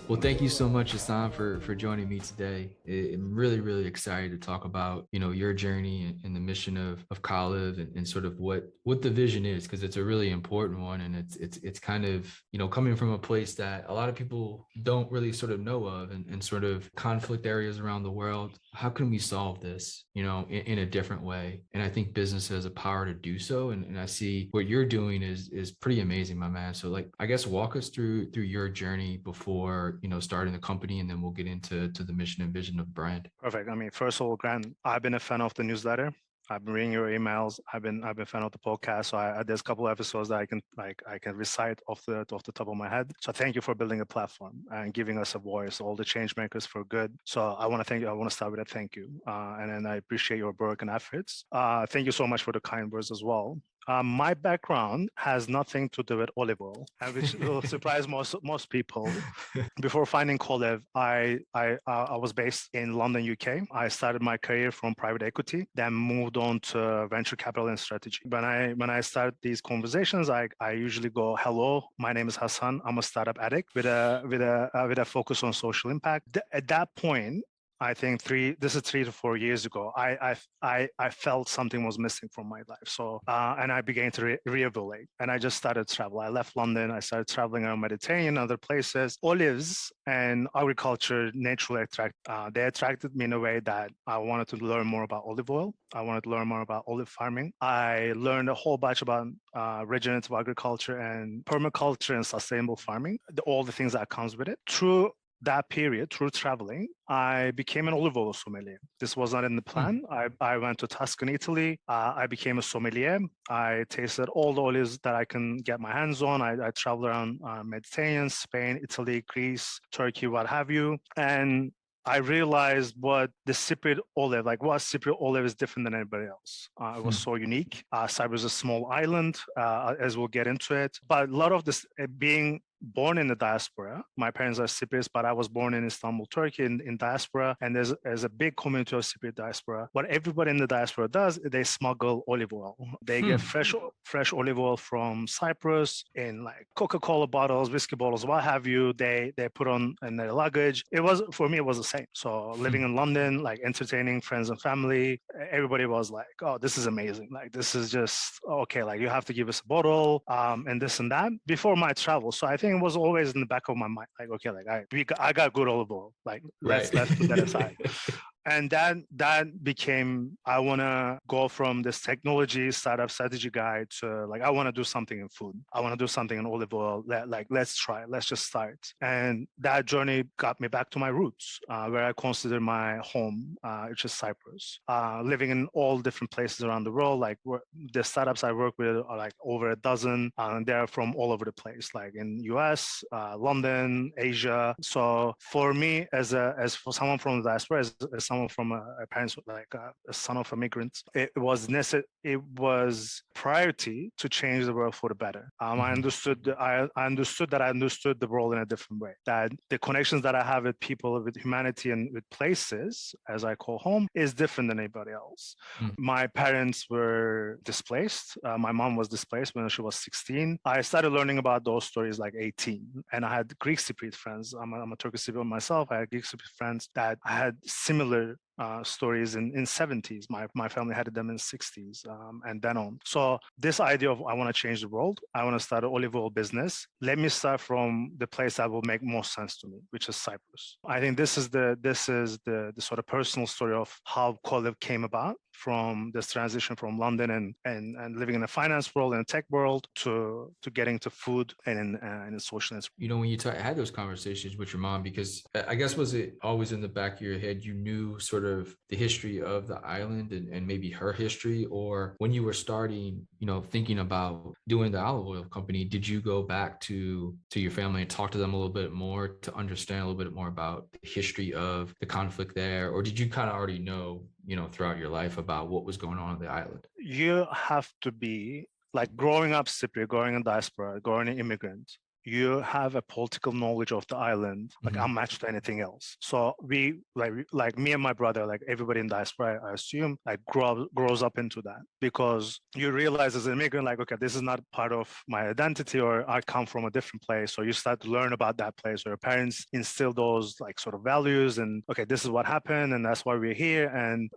Well, thank you so much, Hassan, for joining me today. I'm really excited to talk about your journey and the mission of Colive and sort of what the vision is, because it's a really important one, and it's kind of coming from a place that a lot of people don't really sort of know of, and sort of conflict areas around the world. How can we solve this in a different way? And I think business has a power to do so, and I see what you're doing is pretty amazing, my man. So, like, I guess walk us through your journey before starting the company, and then we'll get into the mission and vision of the brand. Perfect. I mean, first of all, Grant, I've been a fan of the newsletter. I've been reading your emails. I've been a fan of the podcast. So there's a couple of episodes that I can recite off the top of my head. So thank you for building a platform and giving us a voice, all the change makers for good. So I want to thank you. I want to start with a thank you, and then I appreciate your work and efforts. Thank you so much for the kind words as well. My background has nothing to do with olive oil, and which will surprise most people. Before finding Colive, I was based in London, UK. I started my career from private equity, then moved on to venture capital and strategy. When I start these conversations, I usually go, "Hello, my name is Hassan. I'm a startup addict with a focus on social impact." At that point, I think 3 to 4 years ago, I felt something was missing from my life. So and I began to reevaluate, and I just started to travel. I left London. I started traveling around Mediterranean, other places. Olives and agriculture naturally they attracted me in a way that I wanted to learn more about olive oil. I wanted to learn more about olive farming. I learned a whole bunch about regenerative agriculture and permaculture and sustainable farming, all the things that comes with it. That period, through traveling, I became an olive oil sommelier. This was not in the plan. I went to Tuscany, Italy. I became a sommelier. I tasted all the olives that I can get my hands on. I traveled around Mediterranean, Spain, Italy, Greece, Turkey, what have you. And I realized what Cypriot olive is different than anybody else. It was so unique. Cyprus is a small island, as we'll get into it. But a lot of this, being born in the diaspora. My parents are Cypriots, but I was born in Istanbul, Turkey, in diaspora, and there's a big community of Cypriot diaspora. What everybody in the diaspora does, they smuggle olive oil. They get fresh olive oil from Cyprus in like Coca-Cola bottles, whiskey bottles, what have you. They put on in their luggage. For me, it was the same. So living in London, like entertaining friends and family, everybody was like, "Oh, this is amazing! Like this is just okay. Like you have to give us a bottle, and this and that." Before my travel, so I think it was always in the back of my mind, like, okay, like I got good olive oil, like let's put that aside. And that became, I want to go from this technology startup strategy guy to like, I want to do something in food. I want to do something in olive oil. Let's try it. Let's just start. And that journey got me back to my roots, where I consider my home, which is Cyprus. Living in all different places around the world, like the startups I work with are like over a dozen, and they're from all over the place, like in US, London, Asia. So for me, as for someone from the diaspora, as someone from a parents, like a son of immigrants, it was necessary. It was priority to change the world for the better. I understood that I understood the world in a different way. That the connections that I have with people, with humanity, and with places, as I call home, is different than anybody else. My parents were displaced. My mom was displaced when she was 16. I started learning about those stories like 18, and I had Greek Cypriot friends. I'm a Turkish Cypriot myself. I had Greek Cypriot friends that I had similar stories in 70s. My family had them in 60s, and then on. So this idea of I want to change the world, I want to start an olive oil business. Let me start from the place that will make most sense to me, which is Cyprus. I think this is the sort of personal story of how Colive came about, from this transition from London and living in a finance world and a tech world to getting to food and in social. When you had those conversations with your mom, because I guess, was it always in the back of your head, you knew sort of the history of the island and maybe her history? Or when you were starting, thinking about doing the olive oil company, did you go back to your family and talk to them a little bit more to understand a little bit more about the history of the conflict there? Or did you kind of already know, throughout your life about what was going on the island? You have to be like growing up Cypriot, growing in diaspora, growing an immigrant. you have a political knowledge of the island like unmatched to anything else. So we like me and my brother, like everybody in diaspora, I assume, like grows up into that, because you realize as an immigrant, like, okay, this is not part of my identity, or I come from a different place. So you start to learn about that place, or your parents instill those like sort of values, and okay, this is what happened, and that's why we're here. And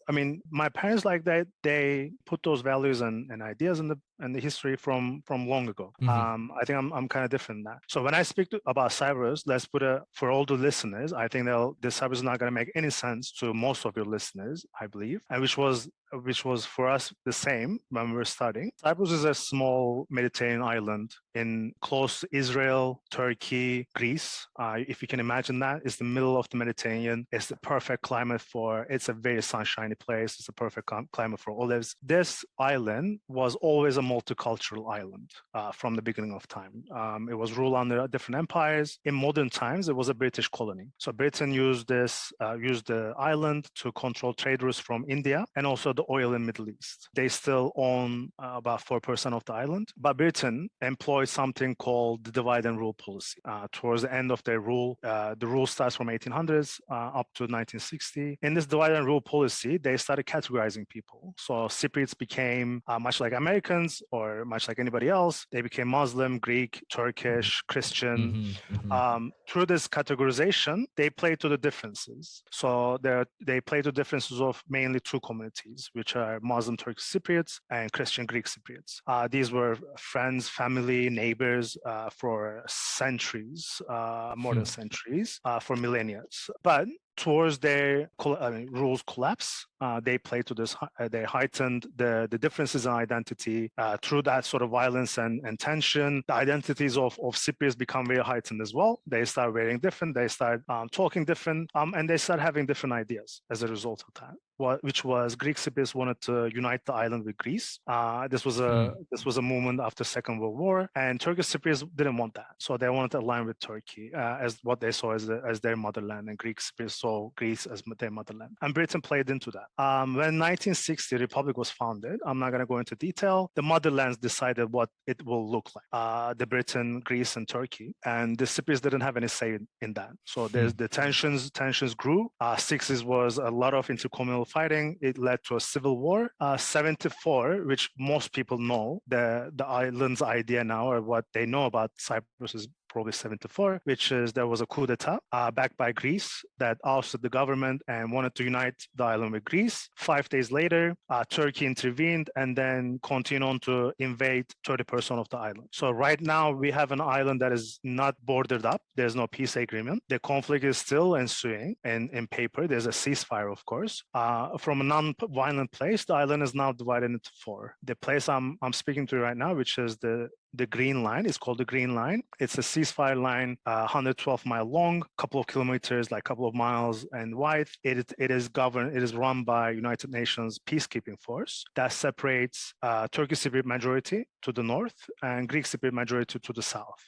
I mean, my parents, like they put those values and ideas in the history from long ago. I think I'm kind of different in that. So when I speak about Cyprus, let's put for all the listeners, I think this Cyprus is not going to make any sense to most of your listeners, I believe, and which was for us the same when we were studying. Cyprus is a small Mediterranean island in close to Israel, Turkey, Greece. If you can imagine that, it's the middle of the Mediterranean. It's the perfect climate it's a very sunshiny place. It's a perfect climate for olives. This island was always a multicultural island from the beginning of time. It was ruled under different empires. In modern times, it was a British colony. So Britain used the island to control trade routes from India and also the oil in Middle East. They still own about 4% of the island, but Britain employed something called the divide and rule policy. Towards the end of their rule, the rule starts from 1800s up to 1960. In this divide and rule policy, they started categorizing people. So Cypriots became much like Americans or much like anybody else. They became Muslim, Greek, Turkish, Christian. Through this categorization, they play to the differences. So they play to differences of mainly two communities, which are Muslim Turkish Cypriots and Christian Greek Cypriots. These were friends, family, neighbors for centuries, more than centuries, for millennia. But towards their rules collapse, they play to this. They heightened the differences in identity through that sort of violence and tension. The identities of Cypriots become very heightened as well. They start wearing different. They start talking different, and they start having different ideas as a result of that. Which was Greek Cypriots wanted to unite the island with Greece. This was a movement after Second World War, and Turkish Cypriots didn't want that, so they wanted to align with Turkey as what they saw as their motherland, and Greek Cypriots saw Greece as their motherland. And Britain played into that. When 1960 Republic was founded, I'm not going to go into detail. The motherlands decided what it will look like. The Britain, Greece, and Turkey, and the Cypriots didn't have any say in that. So there's the tensions grew. 60s was a lot of intercommunal fighting. It led to a civil war. 74, which most people know, the island's idea now, or what they know about Cyprus, is probably 74, which is there was a coup d'etat backed by Greece that ousted the government and wanted to unite the island with Greece. 5 days later, Turkey intervened and then continued on to invade 30% of the island. So right now we have an island that is not bordered up. There's no peace agreement. The conflict is still ensuing in paper. There's a ceasefire, of course. From a non-violent place, the island is now divided into 4. The place I'm speaking to right now, which is the Green Line, is called the Green Line. It's a ceasefire line, 112 mile long, couple of kilometers, like couple of miles and wide. It is run by United Nations Peacekeeping Force that separates Turkish Cypriot majority to the north and Greek Cypriot majority to the south.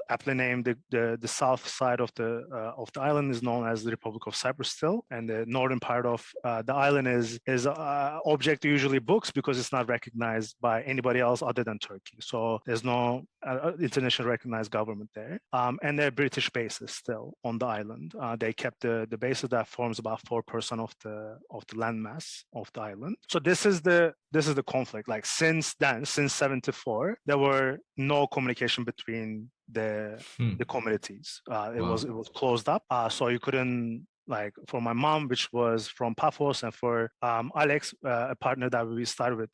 Aptly named, the south side of the island is known as the Republic of Cyprus still, and the northern part of the island is object to usually books because it's not recognized by anybody else other than Turkey. So there's no international recognized government there, and there are British bases still on the island. They kept the bases that forms about 4% of the landmass of the island. So this is the conflict. Like since 74, there were no communication between the communities. It was closed up, so you couldn't. Like for my mom, which was from Paphos, and for Alex, a partner that we started with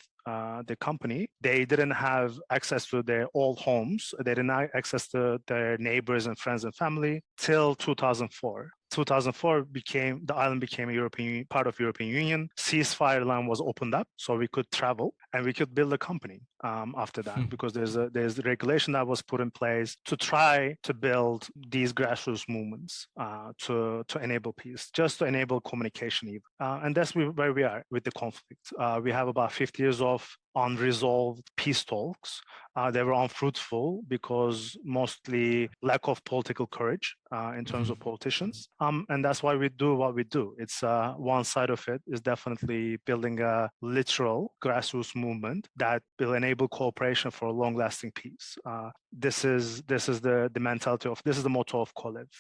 the company, they didn't have access to their old homes. They didn't have access to their neighbors and friends and family till 2004. 2004 the island became a part of European Union. Ceasefire line was opened up, so we could travel and we could build a company after that, because there's the regulation that was put in place to try to build these grassroots movements to enable peace, just to enable communication even. And that's where we are with the conflict. We have about 50 years of unresolved peace talks. They were unfruitful because mostly lack of political courage in terms of politicians. And that's why we do what we do. It's one side of it is definitely building a literal grassroots movement that will enable cooperation for a long-lasting peace. This is the mentality of, this is the motto of Colive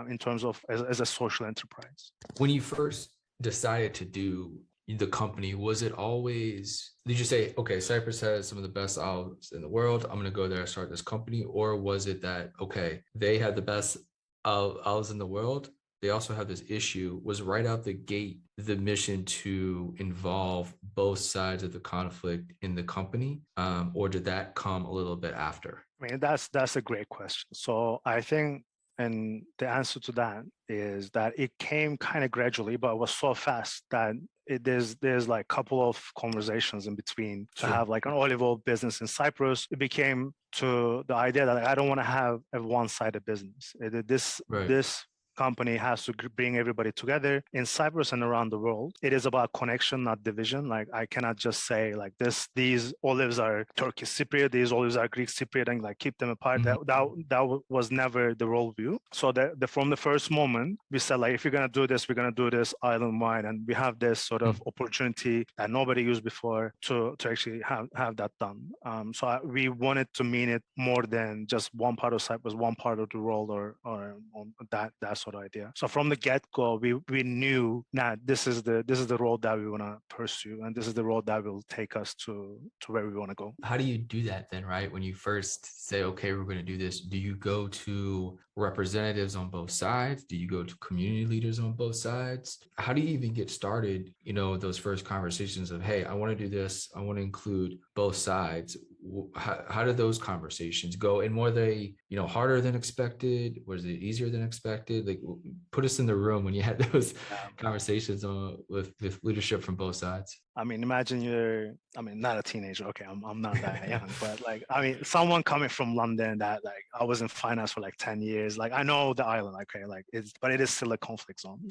in terms of as a social enterprise. When you first decided to do the company, was it always, did you say, okay, Cyprus has some of the best olives in the world, I'm going to go there and start this company? Or was it that, okay, they had the best olives in the world, they also have this issue? Was right out the gate the mission to involve both sides of the conflict in the company, or did that come a little bit after? I mean, that's a great question. So I think, and the answer to that is that it came kind of gradually, but it was so fast that there's like a couple of conversations in between to have like an olive oil business in Cyprus. It became to the idea that I don't want to have a one-sided business. This company has to bring everybody together in Cyprus and around the world. It is about connection, not division. Like I cannot just say like these olives are Turkish Cypriot, these olives are Greek Cypriot, and like keep them apart. That was never the worldview. So from the first moment, we said like, if you're gonna do this, we're gonna do this island-wide, and we have this sort of opportunity that nobody used before to actually have that done. So we wanted to mean it more than just one part of Cyprus, one part of the world, or that sort of idea. So from the get-go, we knew that this is the road that we want to pursue, and this is the road that will take us to where we want to go. How do you do that then, right? When you first say, okay, we're going to do this, do you go to representatives on both sides? Do you go to community leaders on both sides? How do you even get started, those first conversations of, hey, I want to do this, I want to include both sides? How did those conversations go? And were they, harder than expected? Was it easier than expected? Like, put us in the room when you had those conversations with leadership from both sides. I mean, imagine not a teenager. Okay, I'm not that young, but like, I mean, someone coming from London that like, I was in finance for like 10 years. Like, I know the island, okay, like but it is still a conflict zone.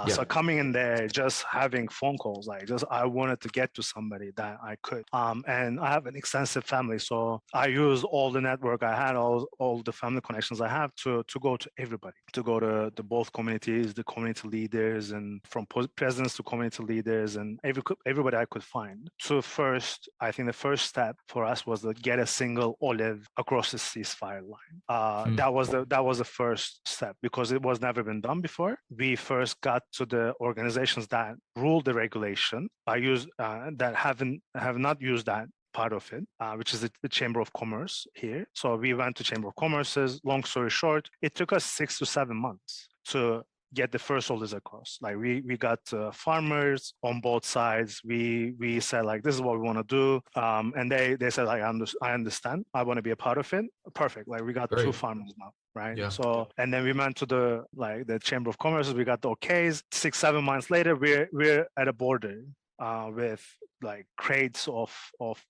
So coming in there, just having phone calls, like I wanted to get to somebody that I could. And I have an extensive family, so I use all the network I had, all the family connections I have to go to everybody, to go to both communities, the community leaders, and from presidents to community leaders, and everybody I could find. So first, I think the first step for us was to get a single olive across the ceasefire line. That was the first step, because it was never been done before. We first got to the organizations that rule the regulation. That have not used that part of it, which is the Chamber of Commerce here. So we went to Chamber of Commerce's. Long story short, it took us 6 to 7 months to get the first orders across. Like we got farmers on both sides. We said like, this is what we want to do, and they said like, I understand, I want to be a part of it. Perfect. Like we got 2 farmers now, right? Yeah. So and then we went to the Chamber of Commerce. We got the okays. 6, 7 months later, we're at a border with like crates of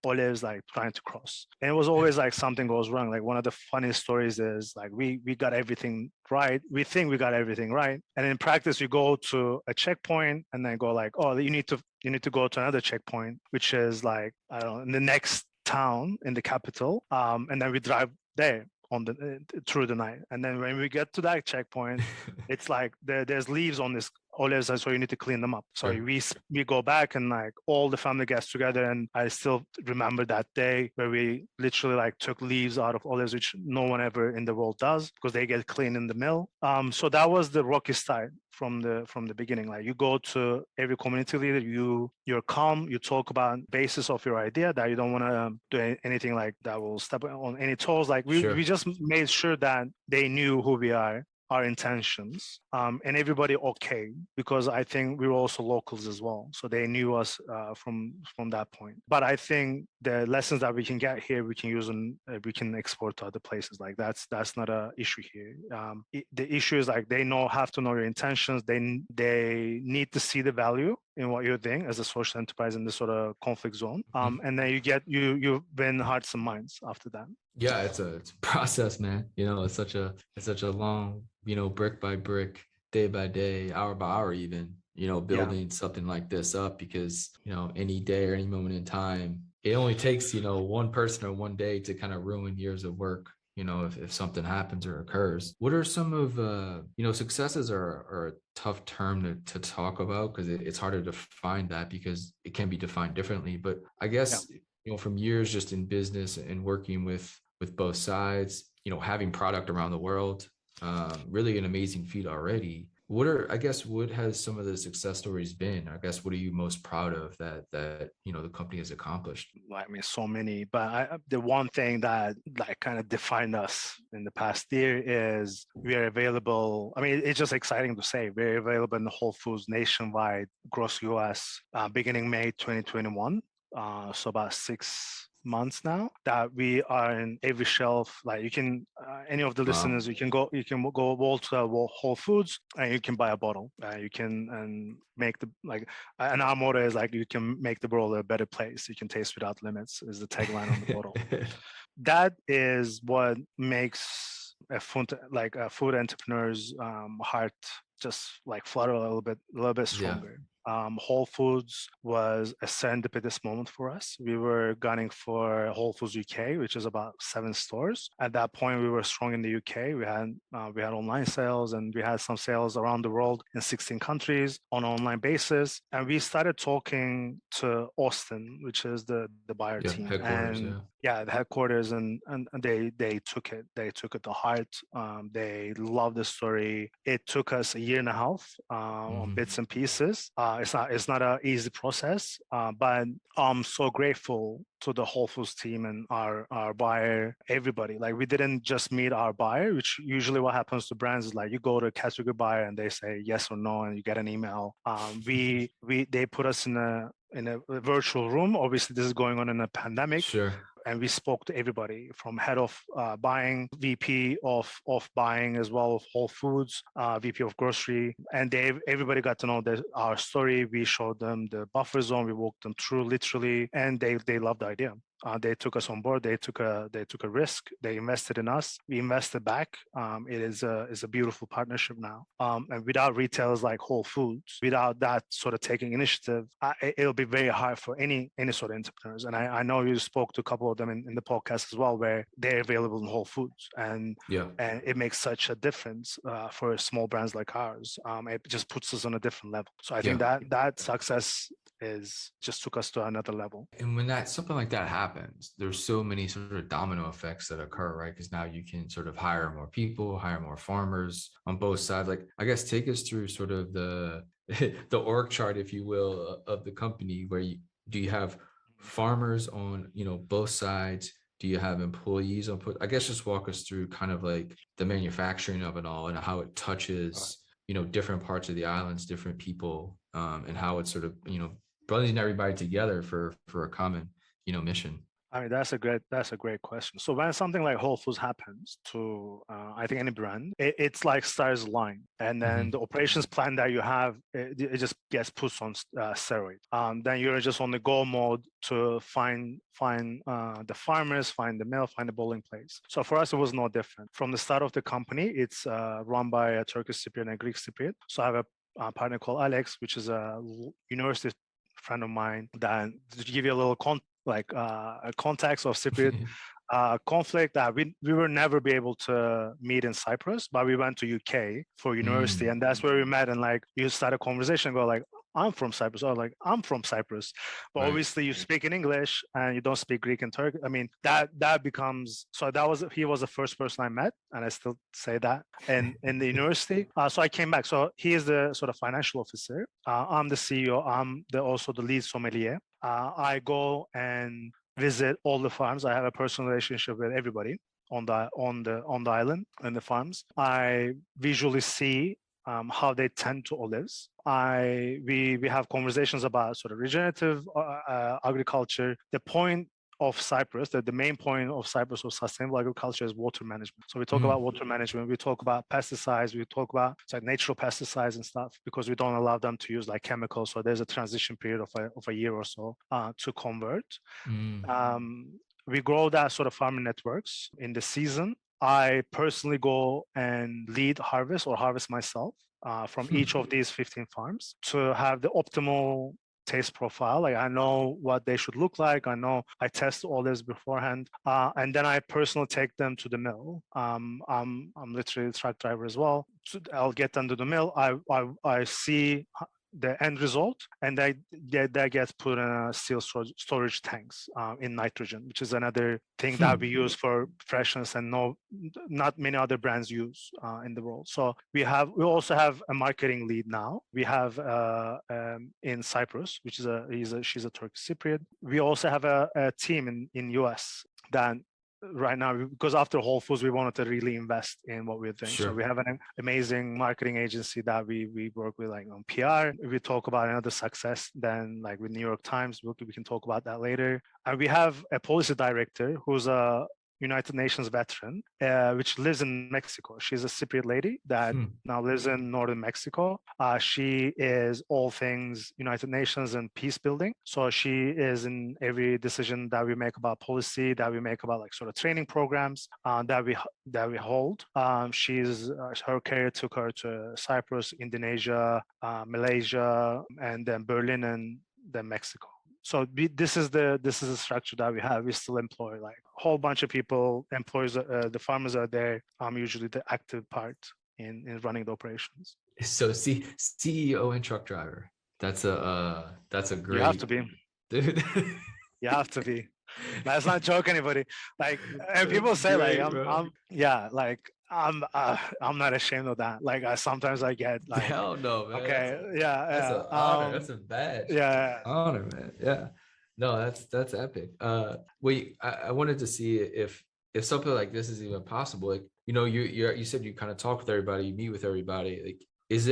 olives like trying to cross, and it was always like something goes wrong. Like one of the funniest stories is like we got everything right, we think we got everything right, and in practice we go to a checkpoint and then go like, oh, you need to go to another checkpoint, which is like, I don't know, in the next town in the capital, and then we drive there through the night, and then when we get to that checkpoint, it's like there's leaves on this olives, and so you need to clean them up. So we go back, and like all the family gets together, and I still remember that day where we literally like took leaves out of olives, which no one ever in the world does, because they get cleaned in the mill. So that was the rocky start from the beginning. Like you go to every community leader, you're calm, you talk about basis of your idea, that you don't want to do anything like that will step on any toes. Like we just made sure that they knew who we are, our intentions, and everybody okay, because I think we were also locals as well, so they knew us from that point. But I think the lessons that we can get here, we can use and we can export to other places. Like that's not a issue here. The issue is like they have to know your intentions. They need to see the value in what you're doing as a social enterprise in this sort of conflict zone, and then you win hearts and minds after that. Yeah, it's a process, man. It's such a long, brick by brick, day by day, hour by hour, even, building something like this up, because, any day or any moment in time, it only takes, one person or one day to kind of ruin years of work, if something happens or occurs. What are some of, successes are a tough term to talk about because it's harder to find that because it can be defined differently. But I Yeah. guess, from years just in business and working with both sides, having product around the world, really an amazing feat already. I guess, what has some of the success stories been? I guess, what are you most proud of that the company has accomplished? I mean, so many, but the one thing that like kind of defined us in the past year is we are available. I mean, it's just exciting to say we're available in Whole Foods nationwide, across US, beginning May 2021. So about 6 months now that we are in every shelf. Like you can, any of the Wow. listeners, you can go wall to wall Whole Foods and you can buy a bottle. You can and make the like, and our motto is like you can make the world a better place. You can taste without limits is the tagline on the bottle. That is what makes a food entrepreneur's heart just like flutter a little bit Yeah. stronger. Whole Foods was a serendipitous moment for us. We were gunning for Whole Foods UK, which is about 7 stores. At that point, we were strong in the UK. We had online sales and we had some sales around the world in 16 countries on an online basis. And we started talking to Austin, which is the buyer Yeah. team, Headquarters. and Yeah. yeah, the headquarters, and they took it. They took it to heart. They loved the story. It took us a year and a half on Hmm. bits and pieces. It's not an easy process, but I'm so grateful to the Whole Foods team and our buyer, everybody. Like we didn't just meet our buyer, which usually what happens to brands is like you go to a category buyer and they say yes or no, and you get an email. They put us in a virtual room. Obviously, this is going on in a pandemic, Sure. and we spoke to everybody from head of buying, VP of buying as well of Whole Foods, VP of grocery, and everybody got to know our story. We showed them the buffer zone. We walked them through literally, and they loved the idea. They took us on board. They took a risk. They invested in us. We invested back. It is a beautiful partnership now. And without retailers like Whole Foods, without that sort of taking initiative, it'll be very hard for any sort of entrepreneurs. And I know you spoke to a couple of them in the podcast as well, where they're available in Whole Foods, Yeah. and it makes such a difference for small brands like ours. It just puts us on a different level. So I Yeah. think that success is just took us to another level. And when that something like that happens, there's so many sort of domino effects that occur, right? Because now you can sort of hire more people, hire more farmers on both sides. Like, I guess, take us through sort of the the org chart, if you will, of the company. Do you have farmers on, both sides? Do you have employees on put? I guess just walk us through kind of like the manufacturing of it all and how it touches, different parts of the islands, different people, and how it's sort of, bringing everybody together for a common, mission. I mean, that's a great question. So when something like Whole Foods happens to, I think any brand, it's like stars align, and then the Hmm. operations plan that you have, it just gets put on steroid. Then you're just on the go mode to find the farmers, find the mill, find the bowling place. So for us, it was no different. From the start of the company, it's run by a Turkish Cypriot and a Greek Cypriot. So I have a partner called Alex, which is a university friend of mine. That to give you a little a context of Cypriot conflict, that we were never be able to meet in Cyprus, but we went to UK for university, Mm, and that's where we met. And like you start a conversation, go like, I'm from Cyprus, or like I'm from Cyprus, but right. obviously you speak in English and you don't speak Greek and Turkish. I mean that becomes so. He was the first person I met, and I still say that in the university. So I came back. So he is the sort of financial officer. I'm the CEO. I'm also the lead sommelier. I go and visit all the farms. I have a personal relationship with everybody on the island and the farms. I visually see how they tend to olives. We have conversations about sort of regenerative agriculture. The point of Cyprus, the main point of Cyprus of sustainable agriculture is water management. So we talk about Mm, water management, we talk about pesticides, we talk about like natural pesticides and stuff, because we don't allow them to use like chemicals. So there's a transition period of a year or so to convert. mm. We grow that sort of farming networks in the season. I personally go and lead harvest or harvest myself from each of these 15 farms to have the optimal taste profile. Like I know what they should look like. I test all this beforehand, and then I personally take them to the mill. I'm literally a truck driver as well. So I'll get them to the mill. I see the end result, and that gets put in a steel storage tanks in nitrogen, which is another thing that we use for freshness and not many other brands use in the world. So we also have a marketing lead now. We have in Cyprus, which is she's a Turkish Cypriot. We also have a team in US that right now, because after Whole Foods we wanted to really invest in what we're doing. Sure. So we have an amazing marketing agency that we work with, like on PR. We talk about another success then, like with New York Times. We can talk about that later. And we have a policy director who's a United Nations veteran, which lives in Mexico. She's a Cypriot lady that now lives in northern Mexico. She is all things United Nations and peace building. So she is in every decision that we make about policy, that we make about like sort of training programs that we hold. She's her career took her to Cyprus, Indonesia, Malaysia, and then Berlin, and then Mexico. So this is the structure that we have. We still employ like a whole bunch of people. Employees, the farmers are there. I'm usually the active part in running the operations. So CEO and truck driver. That's a great. You have to be. Dude. You have to be. Let's not joke anybody. Like, and people say great, I'm not ashamed of that. Like sometimes I get like, hell no, man. Okay, That's an honor. That's a badge. Yeah, honor, man. Yeah. No, that's epic. Wait, I wanted to see if something like this is even possible. Like, you said you kind of talk with everybody, you meet with everybody. Like, has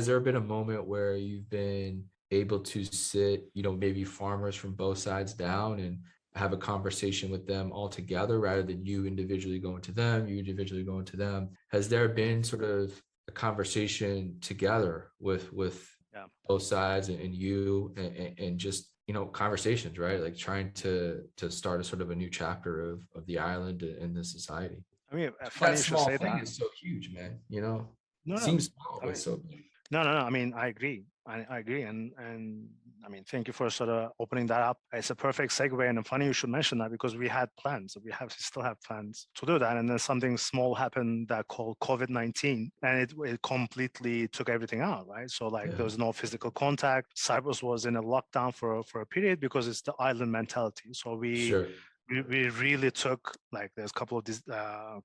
there been a moment where you've been able to sit, maybe farmers from both sides down and have a conversation with them all together rather than you individually going to them, you individually going to them? Has there been sort of a conversation together with both sides and you and just conversations, right? Like trying to start a sort of a new chapter of the island and the society. I mean, funny you should say that. Is so huge, man. No, seems small, but so big. No. I mean, I agree. I agree, and I mean, thank you for sort of opening that up. It's a perfect segue, and funny you should mention that because we had plans. We still have plans to do that, and then something small happened that called COVID-19, and it completely took everything out, right? So like there was no physical contact. Cyprus was in a lockdown for a period because it's the island mentality. So we really took, like, there's a couple of these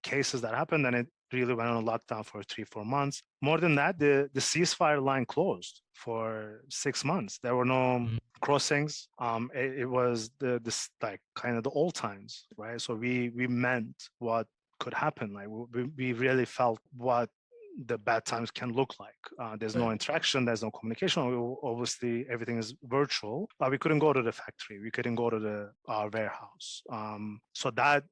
cases that happened, and it really went on lockdown for 3-4 months. More than that, the ceasefire line closed for 6 months. There were no crossings. It was this like kind of the old times, right? So we meant what could happen. Like we really felt what the bad times can look like. There's no interaction, there's no communication. Obviously, everything is virtual. We couldn't go to the factory. We couldn't go to our warehouse. So that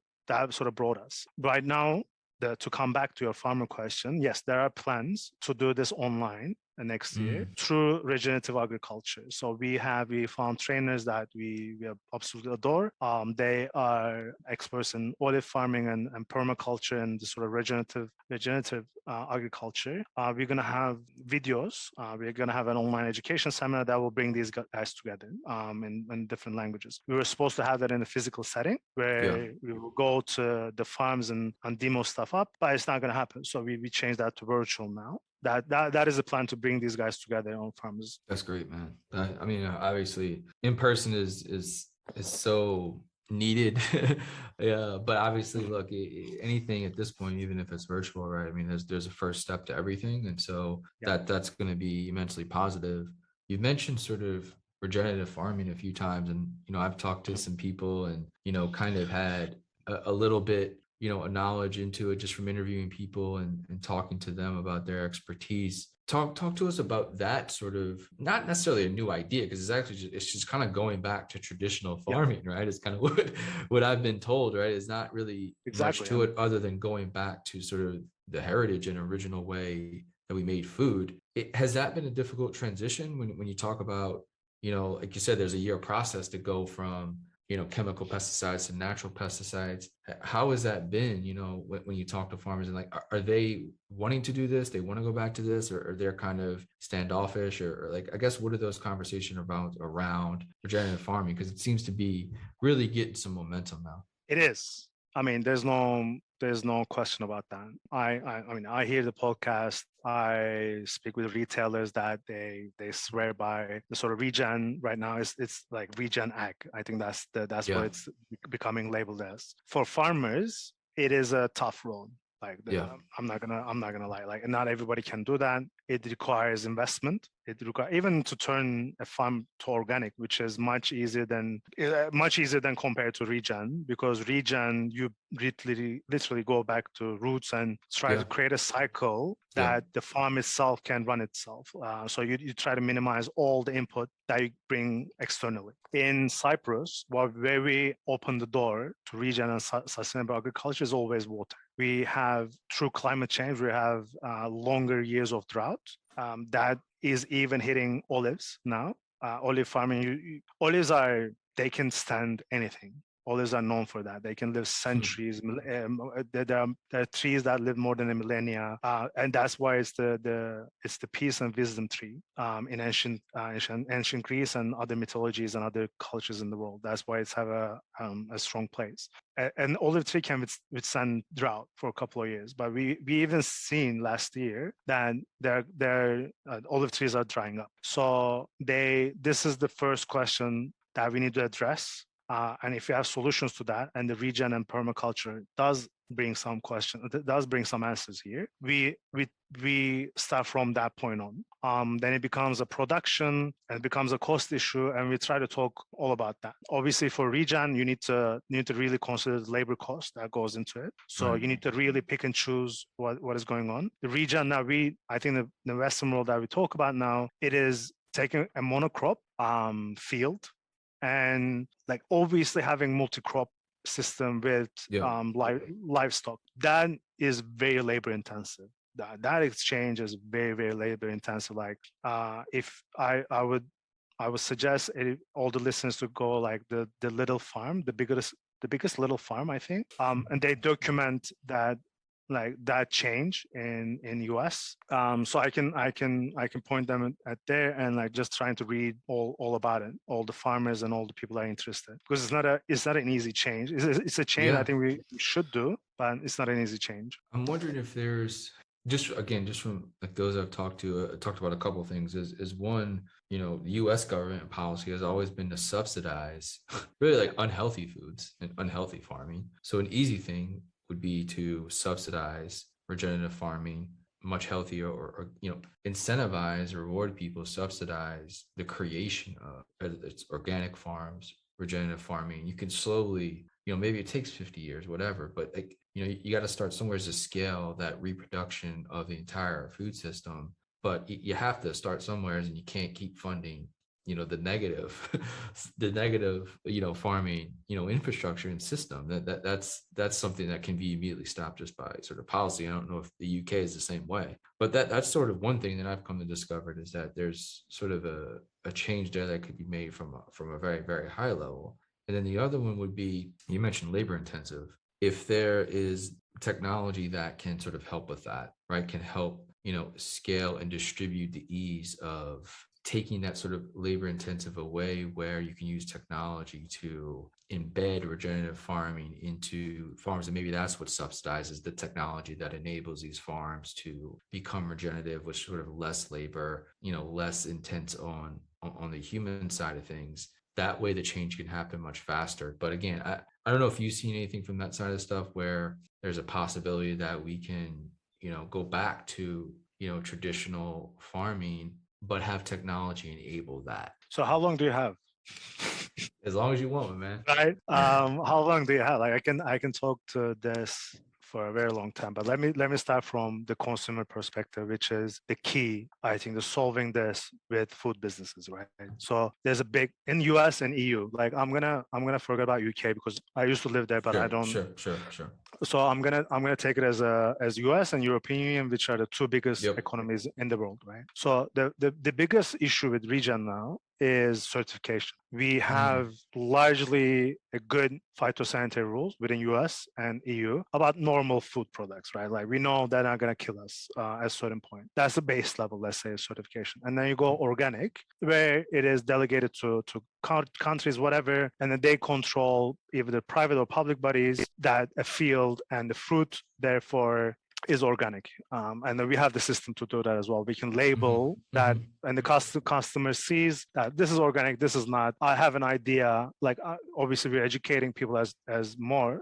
sort of brought us. Right now, to come back to your farmer question, yes, there are plans to do this online next year through regenerative agriculture. So we found trainers that we absolutely adore. They are experts in olive farming and permaculture and the sort of regenerative agriculture. We're going to have videos. We're going to have an online education seminar that will bring these guys together in different languages. We were supposed to have that in a physical setting where we will go to the farms and demo stuff up, but it's not going to happen. So we changed that to virtual now. That is a plan to bring these guys together on farms. That's great, man. I mean, obviously, in person is so needed. Yeah, but obviously, look, anything at this point, even if it's virtual, right? I mean, there's a first step to everything, and so that's going to be immensely positive. You mentioned sort of regenerative farming a few times, and I've talked to some people, and kind of had a little bit a knowledge into it just from interviewing people and talking to them about their expertise. Talk to us about that sort of, not necessarily a new idea, because it's just kind of going back to traditional farming, right? It's kind of what I've been told, right? It's not really much to it other than going back to sort of the heritage and original way that we made food. Has that been a difficult transition when you talk about, like you said, there's a year process to go from chemical pesticides to natural pesticides. How has that been, when you talk to farmers, and like, are they wanting to do this? They want to go back to this, or they're kind of standoffish, or like, I guess, what are those conversations around regenerative farming? Because it seems to be really getting some momentum now. It is. I mean, there's no question about that. I mean, I hear the podcast. I speak with retailers that they swear by the sort of regen right now. It's like regen ag. I think that's what Yeah. it's becoming labeled as. For farmers, it is a tough road. Like Yeah. I'm not gonna lie. Like not everybody can do that. It requires investment. It requires even to turn a farm to organic, which is much easier than compared to regen, because regen you literally go back to roots and try Yeah. to create a cycle Yeah. that the farm itself can run itself. So you try to minimize all the input that you bring externally. In Cyprus, where we open the door to regen and sustainable agriculture is always water. We have, through climate change, we have longer years of drought. That is even hitting olives now. Olive farming, they can stand anything. Olives are known for that. They can live centuries. There are trees that live more than a millennia, and that's why it's the peace and wisdom tree in ancient Greece and other mythologies and other cultures in the world. That's why it's have a strong place. An olive tree can withstand drought for a couple of years, but we even seen last year that their olive trees are drying up. So this is the first question that we need to address. And if you have solutions to that, and the regen and permaculture does bring some answers here, we start from that point on. Then it becomes a production, and it becomes a cost issue, and we try to talk all about that. Obviously, for regen, you need to really consider the labor cost that goes into it. So Right. you need to really pick and choose what is going on. The regen now, I think the Western world that we talk about now, it is taking a monocrop field, and like obviously having multi-crop system with Yeah. livestock, that is very labor intensive. That exchange is very, very labor intensive. Like if I would suggest all the listeners to go like the little farm, the biggest little farm, I think, and they document that change in US. So I can point them at there, and like just trying to read all about it, all the farmers and all the people that are interested, because it's not an easy change. It's a change I Yeah. think we should do, but it's not an easy change. I'm wondering if there's just from like those I've talked to, talked about a couple of things. Is one, the U.S. government policy has always been to subsidize really like unhealthy foods and unhealthy farming. So an easy thing would be to subsidize regenerative farming, much healthier, or incentivize, reward people, subsidize the creation of, whether it's organic farms, regenerative farming. You can slowly, maybe it takes 50 years, whatever, but like, you got to start somewhere to scale that reproduction of the entire food system. But you have to start somewhere, and you can't keep funding, the negative, farming, infrastructure and system. That's something that can be immediately stopped just by sort of policy. I don't know if the UK is the same way, but that's sort of one thing that I've come to discover, is that there's sort of a change there that could be made from a very, very high level. And then the other one would be, you mentioned labor intensive. If there is technology that can sort of help with that, right, can help, scale and distribute the ease of taking that sort of labor intensive away, where you can use technology to embed regenerative farming into farms. And maybe that's what subsidizes the technology that enables these farms to become regenerative, with sort of less labor, less intense on the human side of things. That way the change can happen much faster. But again, I don't know if you've seen anything from that side of stuff where there's a possibility that we can, go back to, traditional farming, but have technology enable that. So how long do you have? As long as you want, man. Right. How long do you have? Like I can talk to this for a very long time, but let me start from the consumer perspective, which is the key, I think, to solving this with food businesses, right? So there's a big in US and EU. Like I'm gonna forget about UK because I used to live there, but I don't. Sure. So I'm gonna take it as US and European Union, which are the two biggest Yep. economies in the world, right? So the biggest issue with regen now is certification. We have largely a good phytosanitary rules within US and EU about normal food products, right? Like we know they're not going to kill us at a certain point. That's the base level, let's say, certification. And then you go organic, where it is delegated to countries, whatever, and then they control either the private or public bodies that a field and the fruit, therefore, is organic. And then we have the system to do that as well. We can label that, and the customer sees that this is organic, this is not. I have an idea, like obviously we're educating people as more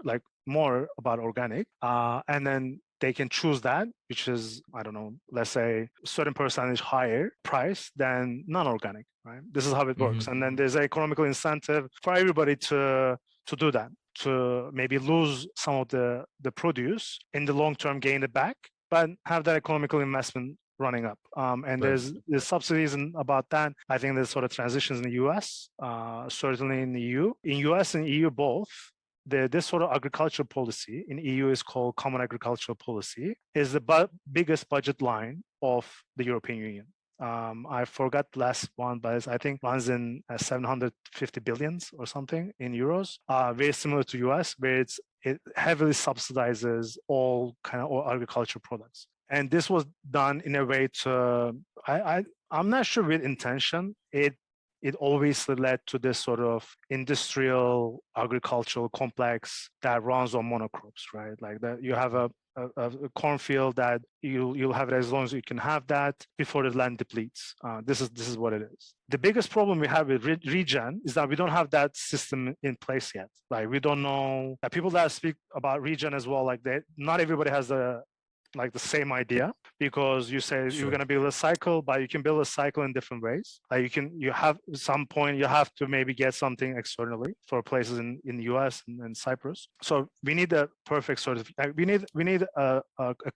about organic, and then they can choose that, which is, I don't know, let's say a certain percentage higher price than non-organic, right? This is how it works. And then there's an economical incentive for everybody to do that, to maybe lose some of the produce in the long term, gain it back, but have that economical investment running up. And there's subsidies about that. I think there's sort of transitions in the US, certainly in the EU. In US and EU both, this sort of agricultural policy in EU is called Common Agricultural Policy, is the biggest budget line of the European Union. I forgot the last one, but I think runs in 750 billions or something in euros. Very similar to US, where it heavily subsidizes all agricultural products. And this was done in a way to, I'm not sure with intention. It always led to this sort of industrial agricultural complex that runs on monocrops, right? Like that you have a cornfield that you'll have it as long as you can have that before the land depletes. This is what it is. The biggest problem we have with regen is that we don't have that system in place yet. Like we don't know that people that speak about regen as well, like not everybody has the same idea, because you say you're going to build a cycle, but you can build a cycle in different ways. Like you have some point, you have to maybe get something externally for places in the US and Cyprus. So we need a perfect certification. We need a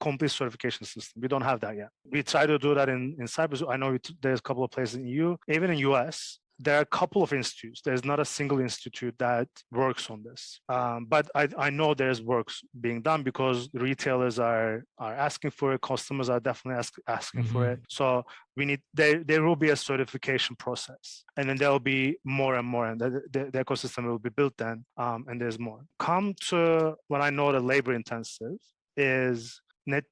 complete certification system. We don't have that yet. We try to do that in Cyprus. I know there's a couple of places in EU, even in US. There are a couple of institutes. There's not a single institute that works on this. But I know there's works being done, because retailers are asking for it. Customers are definitely asking for it. So we need, there will be a certification process, and then there will be more and more, and the ecosystem will be built then, and there's more. Come to what I know the labor intensive is,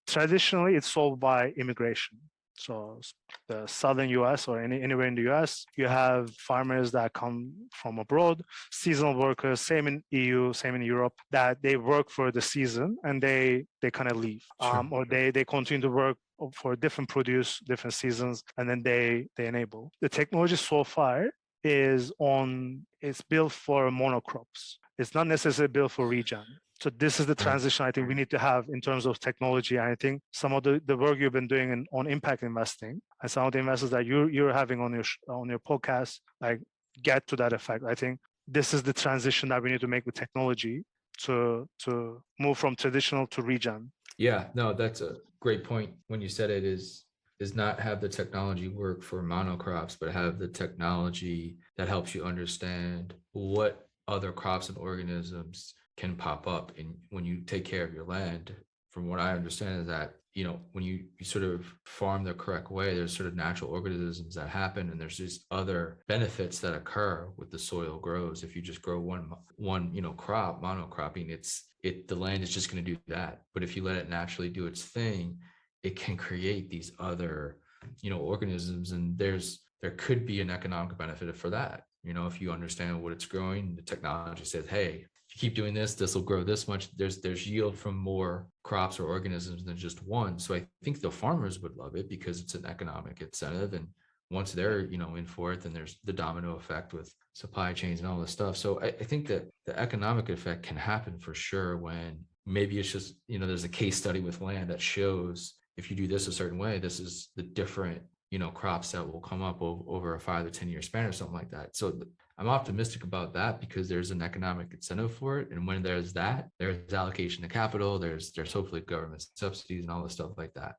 traditionally it's solved by immigration. So the southern US or anywhere in the US, you have farmers that come from abroad, seasonal workers, same in EU, same in Europe, that they work for the season and they kind of leave, or they continue to work for different produce, different seasons, and then they enable. The technology so far it's built for monocrops. It's not necessarily built for regen. So this is the transition I think we need to have in terms of technology. And I think some of the work you've been doing on impact investing, and some of the investors that you're having on your podcast, like, get to that effect. I think this is the transition that we need to make with technology to move from traditional to regen. Yeah, no, that's a great point. When you said it is not have the technology work for monocrops, but have the technology that helps you understand what other crops and organisms can pop up when you take care of your land. From what I understand is that, when you sort of farm the correct way, there's sort of natural organisms that happen, and there's just other benefits that occur with the soil grows. If you just grow one crop, monocropping, the land is just going to do that. But if you let it naturally do its thing, it can create these other, organisms, and there could be an economic benefit for that. If you understand what it's growing, the technology says, hey, if you keep doing this will grow this much. There's yield from more crops or organisms than just one. So I think the farmers would love it because it's an economic incentive. And once they're, in for it, then there's the domino effect with supply chains and all this stuff. So I think that the economic effect can happen for sure when maybe it's just, there's a case study with land that shows if you do this a certain way, this is the different, crops that will come up over a 5 to 10 year span or something like that. So I'm optimistic about that because there's an economic incentive for it. And when there's that, there's allocation of capital, there's hopefully government subsidies and all this stuff like that.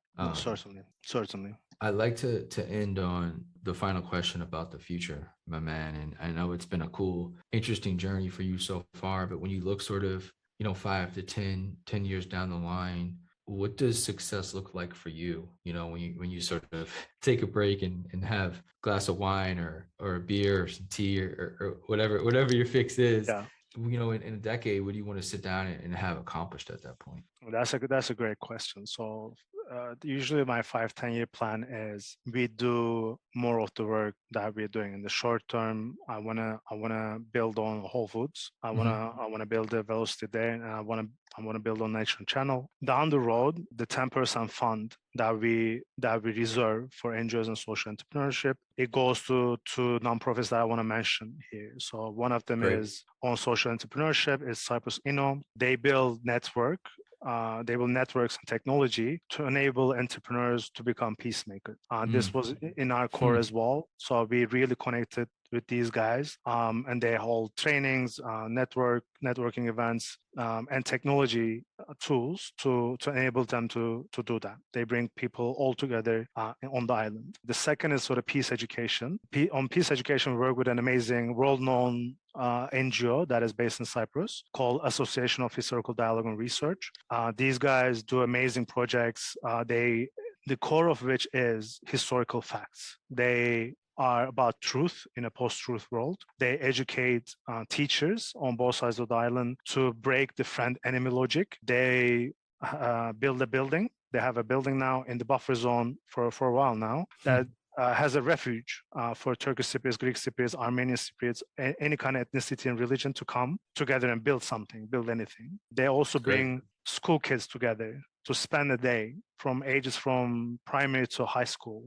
Certainly. I'd like to end on the final question about the future, my man. And I know it's been a cool, interesting journey for you so far, but when you look sort of, 5 to 10 years down the line, what does success look like for you? When you sort of take a break and have a glass of wine or a beer or some tea or whatever your fix is. Yeah. In a decade, what do you want to sit down and have accomplished at that point? That's a great question. So usually my 5-10 year plan is we do more of the work that we're doing in the short term. I wanna build on Whole Foods. I Hmm. wanna I wanna build a velocity there, and I wanna build on Nation Channel. Down the road, the 10% fund that we reserve for NGOs and social entrepreneurship, it goes to nonprofits that I want to mention here. So one of them Great. is on social entrepreneurship is Cyprus Inno. They build networks and technology to enable entrepreneurs to become peacemakers. This was in our core Hmm. as well. So we really connected with these guys, and they hold trainings, networking events, and technology tools to enable them to do that. They bring people all together on the island. The second is sort of peace education. On peace education, we work with an amazing, world-known NGO that is based in Cyprus called Association of Historical Dialogue and Research. These guys do amazing projects. The core of which is historical facts. They are about truth in a post-truth world. They educate teachers on both sides of the island to break the friend-enemy logic. They build a building. They have a building now in the buffer zone for a while now that has a refuge for Turkish Cypriots, Greek Cypriots, Armenian Cypriots, any kind of ethnicity and religion to come together and build something, build anything. They also Great. bring school kids together to spend a day from ages from primary to high school.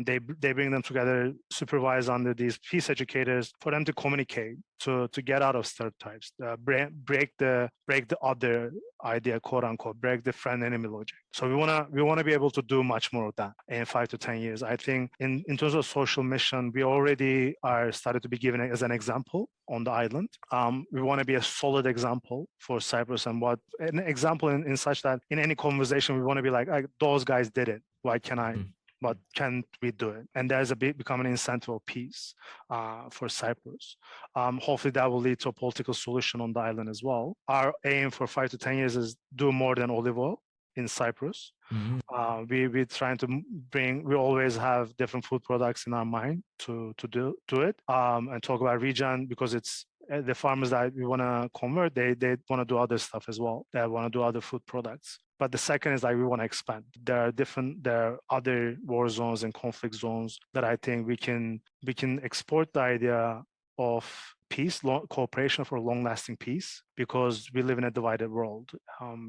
They bring them together, supervised under these peace educators, for them to communicate, to get out of stereotypes, break the other idea, quote unquote, break the friend enemy logic. So we wanna be able to do much more of that in 5 to 10 years. I think in terms of social mission, we already are started to be given as an example on the island. We want to be a solid example for Cyprus, and what an example in such that in any conversation we want to be like those guys did it. Why can I? But can't we do it? And there's become an incentive of peace for Cyprus. Hopefully that will lead to a political solution on the island as well. Our aim for 5 to 10 years is do more than olive oil in Cyprus. Hmm. We're trying to we always have different food products in our mind to do it and talk about region, because it's the farmers that we want to convert, they want to do other stuff as well. They want to do other food products. But the second is like we want to expand. There are other war zones and conflict zones that I think we can export the idea of peace, cooperation for long-lasting peace, because we live in a divided world.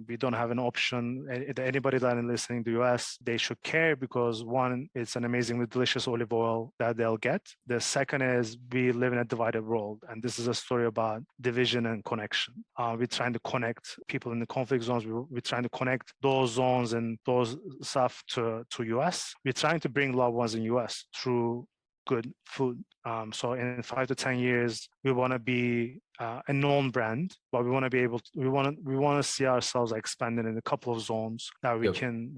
We don't have an option. Anybody that is listening to the US, they should care, because one, it's an amazingly delicious olive oil that they'll get. The second is we live in a divided world, and this is a story about division and connection. We're trying to connect people in the conflict zones. We're trying to connect those zones and those stuff to US. We're trying to bring loved ones in US through good food. So in 5 to 10 years, we want to be a known brand, but we want to be able to, we want to see ourselves expanding in a couple of zones that we Yep.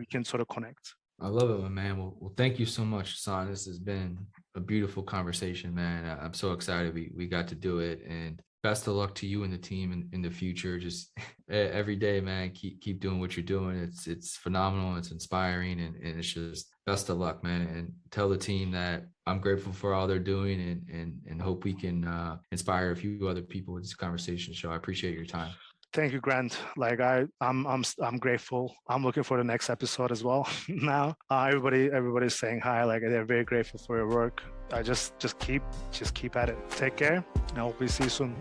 can sort of connect. I love it, my man. Well, thank you so much, Hasan. This has been a beautiful conversation, man. I'm so excited we got to do it, and best of luck to you and the team in the future. Just every day, man, keep doing what you're doing. It's phenomenal. It's inspiring, and it's just best of luck, man. And tell the team that I'm grateful for all they're doing, and hope we can inspire a few other people with this conversation. So I appreciate your time. Thank you, Grant. Like I'm grateful. I'm looking for the next episode as well. Now, everybody's saying hi. Like they're very grateful for your work. I just keep at it. Take care. I hope we see you soon.